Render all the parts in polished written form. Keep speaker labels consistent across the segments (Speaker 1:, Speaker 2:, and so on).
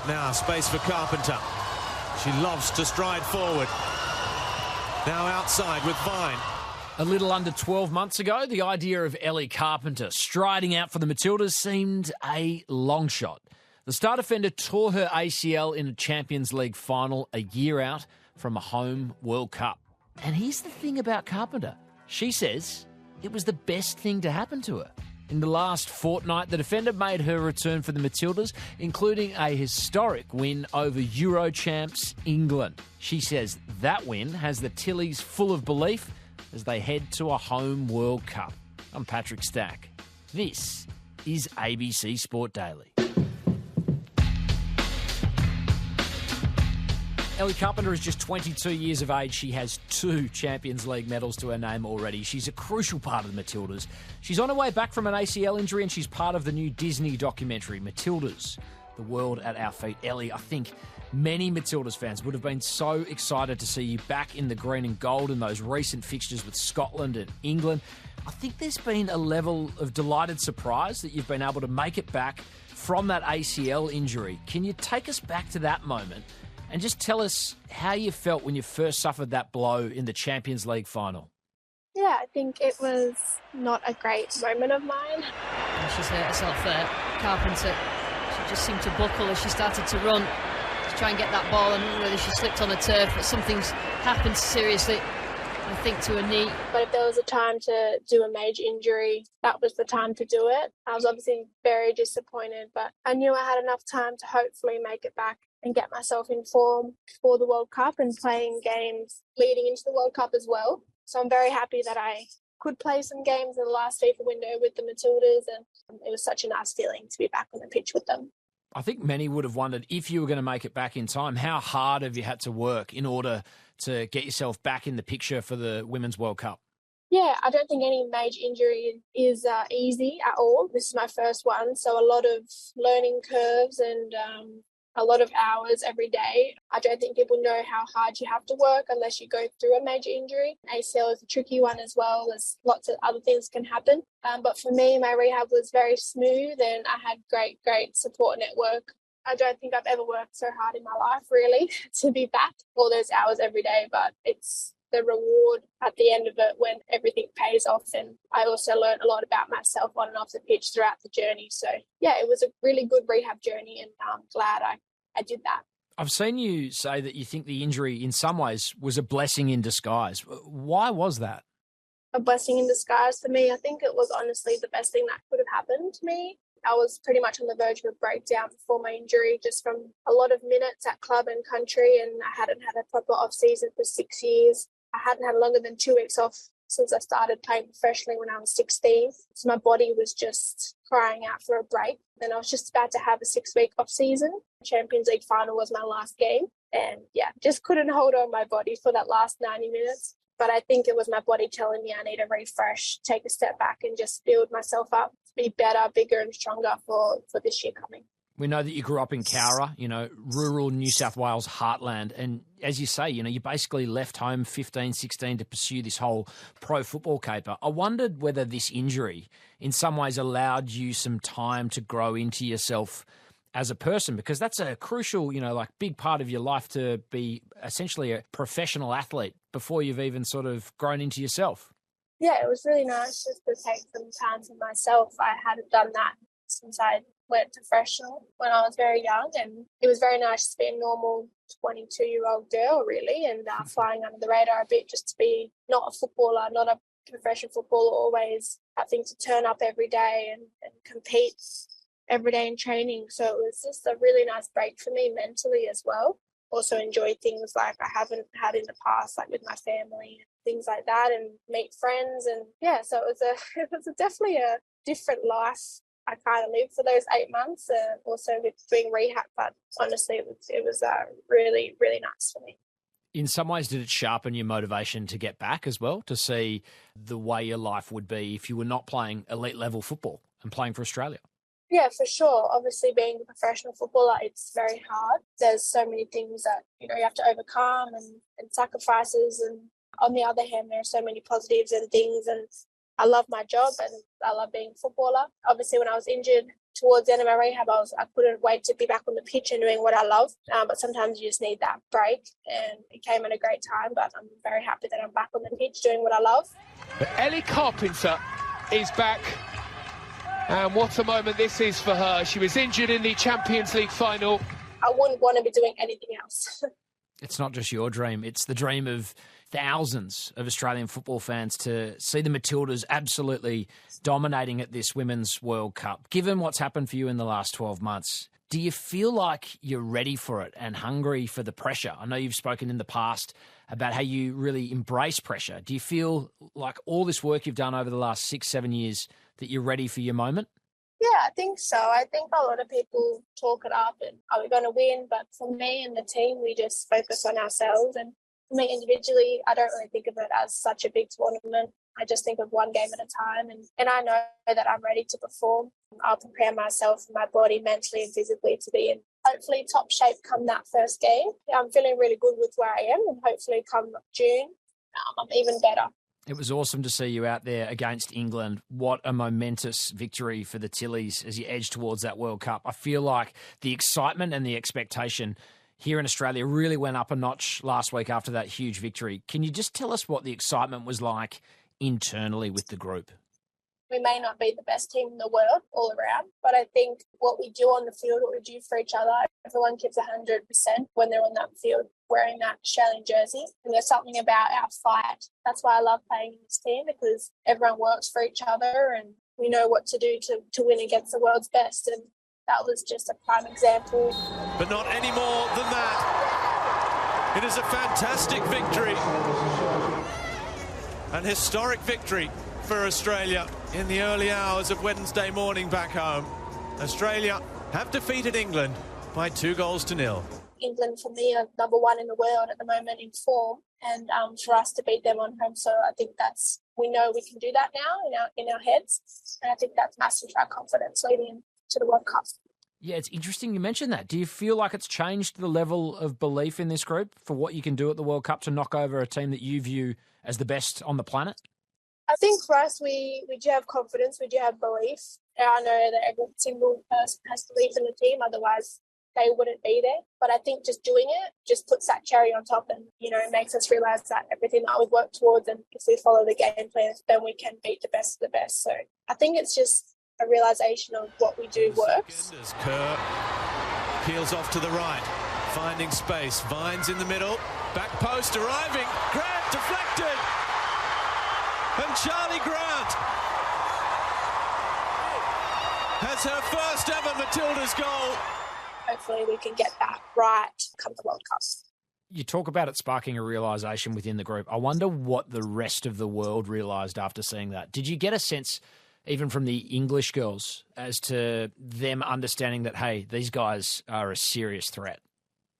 Speaker 1: Now space for Carpenter. She loves to stride forward. Now outside with Vine.
Speaker 2: A little under 12 months ago, the idea of Ellie Carpenter striding out for the Matildas seemed a long shot. The star defender tore her ACL in a Champions League final a year out from a home World Cup. And here's the thing about Carpenter. She says it was the best thing to happen to her. In the last fortnight, the defender made her return for the Matildas, including a historic win over Euro champs England. She says that win has the Tillies full of belief as they head to a home World Cup. I'm Patrick Stack. This is ABC Sport Daily. Ellie Carpenter is just 22 years of age. She has 2 Champions League medals to her name already. She's a crucial part of the Matildas. She's on her way back from an ACL injury and she's part of the new Disney documentary, Matildas, The World at Our Feet. Ellie, I think many Matildas fans would have been so excited to see you back in the green and gold in those recent fixtures with Scotland and England. I think there's been a level of delighted surprise that you've been able to make it back from that ACL injury. Can you take us back to that moment and just tell us how you felt when you first suffered that blow in the Champions League final?
Speaker 3: Yeah, I think it was not a great moment of mine.
Speaker 4: She's hurt herself there, Carpenter. She just seemed to buckle as she started to run to try and get that ball, and whether she slipped on the turf, but something's happened seriously, I think, to her knee.
Speaker 3: But if there was a time to do a major injury, that was the time to do it. I was obviously very disappointed, but I knew I had enough time to hopefully make it back and get myself in form for the World Cup and playing games leading into the World Cup as well. So I'm very happy that I could play some games in the last FIFA window with the Matildas, and it was such a nice feeling to be back on the pitch with them.
Speaker 2: I think many would have wondered if you were going to make it back in time, how hard have you had to work in order to get yourself back in the picture for the Women's World Cup?
Speaker 3: Yeah, I don't think any major injury is easy at all. This is my first one, so a lot of learning curves and a lot of hours every day. I don't think people know how hard you have to work unless you go through a major injury. ACL is a tricky one as well. There's lots of other things can happen. But for me, my rehab was very smooth and I had great support network. I don't think I've ever worked so hard in my life, really, to be back all those hours every day. But it's the reward at the end of it when everything pays off. And I also learned a lot about myself on and off the pitch throughout the journey. So, yeah, it was a really good rehab journey and I'm glad I did that.
Speaker 2: I've seen you say that you think the injury in some ways was a blessing in disguise. Why was that?
Speaker 3: A blessing in disguise for me. I think it was honestly the best thing that could have happened to me. I was pretty much on the verge of a breakdown before my injury, just from a lot of minutes at club and country, and I hadn't had a proper off-season for 6 years. I hadn't had longer than 2 weeks off since I started playing professionally when I was 16. So my body was just crying out for a break. Then I was just about to have a 6-week off-season. Champions League final was my last game. And yeah, just couldn't hold on my body for that last 90 minutes. But I think it was my body telling me I need a refresh, take a step back and just build myself up to be better, bigger and stronger for this year coming.
Speaker 2: We know that you grew up in Cowra, rural New South Wales heartland. And as you say, you basically left home 15, 16 to pursue this whole pro football caper. I wondered whether this injury in some ways allowed you some time to grow into yourself as a person, because that's a crucial, big part of your life, to be essentially a professional athlete before you've even sort of grown into yourself.
Speaker 3: Yeah, it was really nice just to take some time for myself. I hadn't done that since I went professional when I was very young, and it was very nice to be a normal 22-year-old girl, really, and flying under the radar a bit, just to be not a footballer, not a professional footballer, always having to turn up every day and compete every day in training. So it was just a really nice break for me mentally as well. Also enjoy things like I haven't had in the past, like with my family and things like that, and meet friends. And yeah, so it was definitely a different life I kind of lived for those 8 months, also with doing rehab. But honestly, it was really, really nice for me.
Speaker 2: In some ways, did it sharpen your motivation to get back as well, to see the way your life would be if you were not playing elite level football and playing for Australia?
Speaker 3: Yeah, for sure. Obviously, being a professional footballer, it's very hard. There's so many things that, you have to overcome and sacrifices. And on the other hand, there are so many positives and things. And I love my job and I love being a footballer. Obviously, when I was injured, towards the end of my rehab, I couldn't wait to be back on the pitch and doing what I love. But sometimes you just need that break, and it came at a great time. But I'm very happy that I'm back on the pitch doing what I love.
Speaker 5: But Ellie Carpenter is back. And what a moment this is for her. She was injured in the Champions League final.
Speaker 3: I wouldn't want to be doing anything else.
Speaker 2: It's not just your dream, it's the dream of thousands of Australian football fans to see the Matildas absolutely dominating at this Women's World Cup. Given what's happened for you in the last 12 months, do you feel like you're ready for it and hungry for the pressure? I know you've spoken in the past about how you really embrace pressure. Do you feel like all this work you've done over the last 6-7 years that you're ready for your moment?
Speaker 3: Yeah, I think so. I think a lot of people talk it up and are we going to win? But for me and the team, we just focus on ourselves. And for me individually, I don't really think of it as such a big tournament. I just think of one game at a time. And I know that I'm ready to perform. I'll prepare myself and my body mentally and physically to be in hopefully top shape come that first game. I'm feeling really good with where I am, and hopefully come June, I'm even better.
Speaker 2: It was awesome to see you out there against England. What a momentous victory for the Tillies as you edge towards that World Cup. I feel like the excitement and the expectation here in Australia really went up a notch last week after that huge victory. Can you just tell us what the excitement was like internally with the group?
Speaker 3: We may not be the best team in the world all around, but I think what we do on the field, what we do for each other, everyone gives 100% when they're on that field wearing that Australian jersey. And there's something about our fight. That's why I love playing in this team, because everyone works for each other and we know what to do to win against the world's best. And that was just a prime example.
Speaker 1: But not any more than that. It is a fantastic victory. An historic victory for Australia in the early hours of Wednesday morning back home. Australia have defeated England by 2-0.
Speaker 3: England, for me, are number one in the world at the moment in form, and for us to beat them on home soil, I think we know we can do that now in our heads, and I think that's massive for our confidence leading to the World Cup.
Speaker 2: Yeah, it's interesting you mentioned that. Do you feel like it's changed the level of belief in this group for what you can do at the World Cup to knock over a team that you view as the best on the planet?
Speaker 3: I think for us, we do have confidence, we do have belief. I know that every single person has belief in the team, otherwise they wouldn't be there. But I think just doing it just puts that cherry on top and, makes us realise that everything that we've worked towards, and if we follow the game plan, then we can beat the best of the best. So I think it's just a realisation of what we do works.
Speaker 1: As Kerr peels off to the right, finding space, Vines in the middle, back post arriving, Grant deflected, and Charlie Grant has her first ever Matildas goal.
Speaker 3: Hopefully we can get that right come the World Cup.
Speaker 2: You talk about it sparking a realisation within the group. I wonder what the rest of the world realised after seeing that. Did you get a sense, even from the English girls, as to them understanding that, hey, these guys are a serious threat?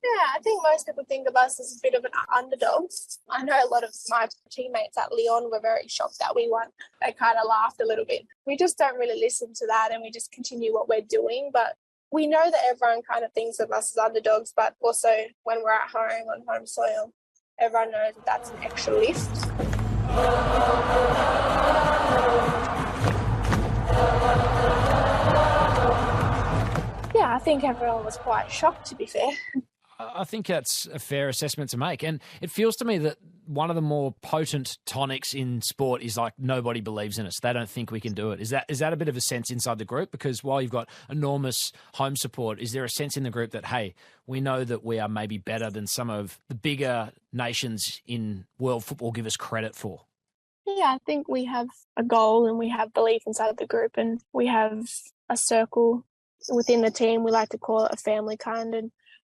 Speaker 3: Yeah, I think most people think of us as a bit of an underdog. I know a lot of my teammates at Lyon were very shocked that we won. They kind of laughed a little bit. We just don't really listen to that, and we just continue what we're doing. But we know that everyone kind of thinks of us as underdogs, but also when we're at home, on home soil, everyone knows that that's an extra lift. Yeah, I think everyone was quite shocked, to be fair.
Speaker 2: I think that's a fair assessment to make. And it feels to me that one of the more potent tonics in sport is like nobody believes in us. They don't think we can do it. Is that a bit of a sense inside the group? Because while you've got enormous home support, is there a sense in the group that, hey, we know that we are maybe better than some of the bigger nations in world football give us credit for?
Speaker 3: Yeah, I think we have a goal and we have belief inside the group, and we have a circle within the team. We like to call it a family kind, and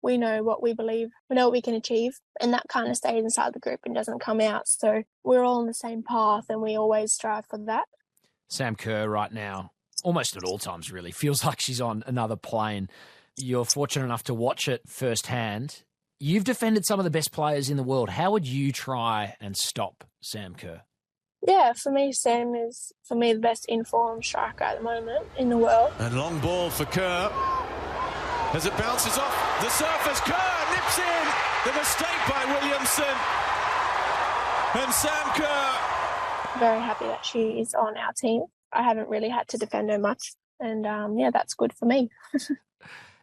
Speaker 3: we know what we believe, we know what we can achieve, and that kind of stays inside the group and doesn't come out. So we're all on the same path and we always strive for that.
Speaker 2: Sam Kerr right now, almost at all times really, feels like she's on another plane. You're fortunate enough to watch it firsthand. You've defended some of the best players in the world. How would you try and stop Sam Kerr?
Speaker 3: Yeah, for me, Sam is, the best informed striker at the moment in the world.
Speaker 1: And long ball for Kerr. As it bounces off the surface, Kerr nips in. The mistake by Williamson. And Sam Kerr.
Speaker 3: Very happy that she is on our team. I haven't really had to defend her much. And, that's good for me.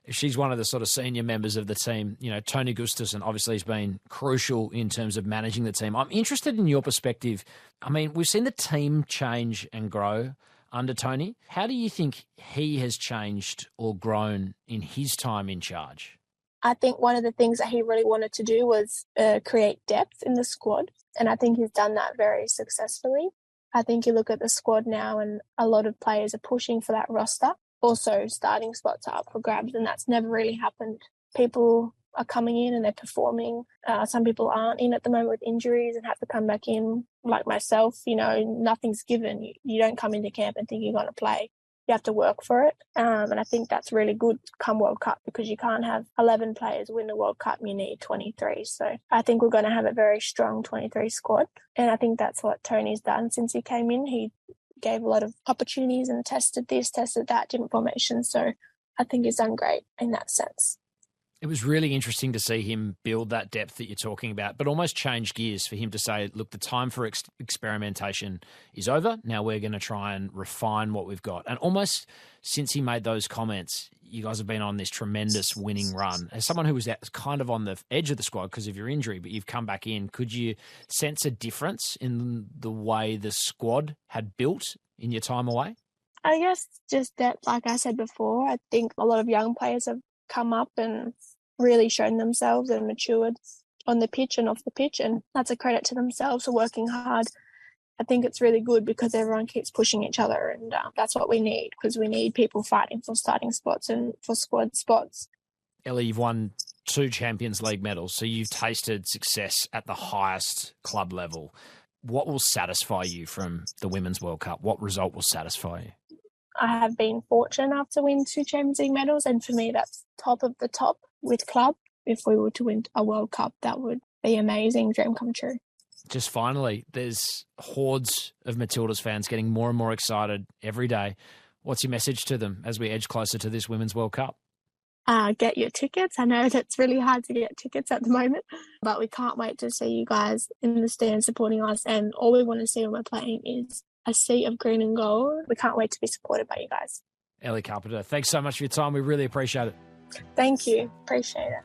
Speaker 2: She's one of the sort of senior members of the team. You know, Tony Gustafsson obviously has been crucial in terms of managing the team. I'm interested in your perspective. I mean, we've seen the team change and grow under Tony. How do you think he has changed or grown in his time in charge?
Speaker 3: I think one of the things that he really wanted to do was create depth in the squad. And I think he's done that very successfully. I think you look at the squad now and a lot of players are pushing for that roster. Also, starting spots are up for grabs, and that's never really happened. People are coming in and they're performing. Some people aren't in at the moment with injuries and have to come back in, like myself. You know, nothing's given. You don't come into camp and think you're going to play. You have to work for it. And I think that's really good come World Cup, because you can't have 11 players win the World Cup. You need 23. So I think we're going to have a very strong 23 squad. And I think that's what Tony's done since he came in. He gave a lot of opportunities and tested this, tested that, different formations. So I think he's done great in that sense.
Speaker 2: It was really interesting to see him build that depth that you're talking about, but almost change gears for him to say, look, the time for experimentation is over. Now we're going to try and refine what we've got. And almost since he made those comments, you guys have been on this tremendous winning run. As someone who was kind of on the edge of the squad because of your injury, but you've come back in, could you sense a difference in the way the squad had built in your time away?
Speaker 3: I guess just that, like I said before, I think a lot of young players have come up and really shown themselves and matured on the pitch and off the pitch, and that's a credit to themselves for working hard. I think it's really good because everyone keeps pushing each other, and that's what we need, because we need people fighting for starting spots and for squad spots.
Speaker 2: Ellie, you've won 2 Champions League medals, so you've tasted success at the highest club level. What will satisfy you from the Women's World Cup? What result will satisfy you?
Speaker 3: I have been fortunate enough to win 2 Champions League medals, and for me that's top of the top with club. If we were to win a World Cup, that would be amazing, dream come true.
Speaker 2: Just finally, there's hordes of Matildas fans getting more and more excited every day. What's your message to them as we edge closer to this Women's World Cup?
Speaker 3: Get your tickets. I know that's really hard to get tickets at the moment, but we can't wait to see you guys in the stand supporting us, and all we want to see when we're playing is a sea of green and gold. We can't wait to be supported by you guys.
Speaker 2: Ellie Carpenter, thanks so much for your time. We really appreciate it.
Speaker 3: Thank you. Appreciate it.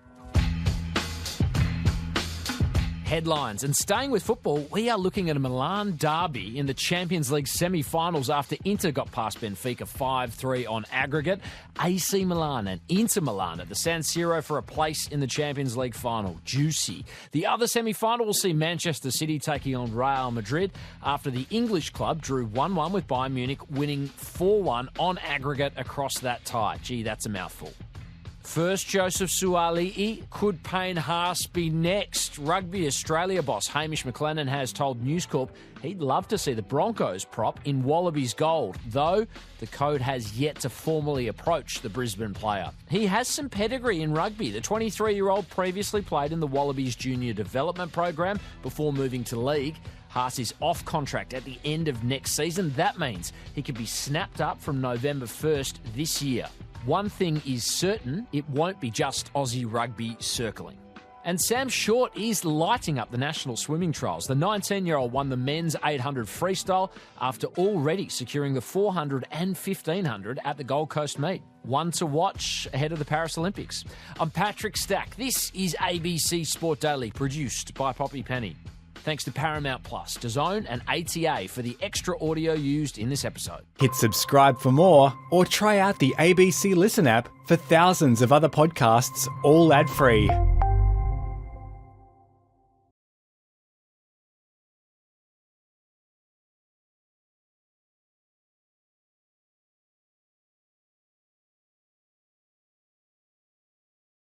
Speaker 2: Headlines. And staying with football, we are looking at a Milan derby in the Champions League semi-finals after Inter got past Benfica 5-3 on aggregate. AC Milan and Inter Milan at the San Siro for a place in the Champions League final. Juicy. The other semi-final will see Manchester City taking on Real Madrid after the English club drew 1-1 with Bayern Munich, winning 4-1 on aggregate across that tie. Gee, that's a mouthful. First, Joseph Suaalii. Could Payne Haas be next? Rugby Australia boss Hamish McLennan has told News Corp he'd love to see the Broncos prop in Wallabies gold, though the code has yet to formally approach the Brisbane player. He has some pedigree in rugby. The 23-year-old previously played in the Wallabies junior development program before moving to league. Haas is off contract at the end of next season. That means he could be snapped up from November 1st this year. One thing is certain, it won't be just Aussie rugby circling. And Sam Short is lighting up the national swimming trials. The 19-year-old won the men's 800 freestyle after already securing the 400 and 1500 at the Gold Coast meet. One to watch ahead of the Paris Olympics. I'm Patrick Stack. This is ABC Sport Daily, produced by Poppy Penny. Thanks to Paramount Plus, DAZN and ATA for the extra audio used in this episode.
Speaker 6: Hit subscribe for more, or try out the ABC Listen app for thousands of other podcasts, all ad-free.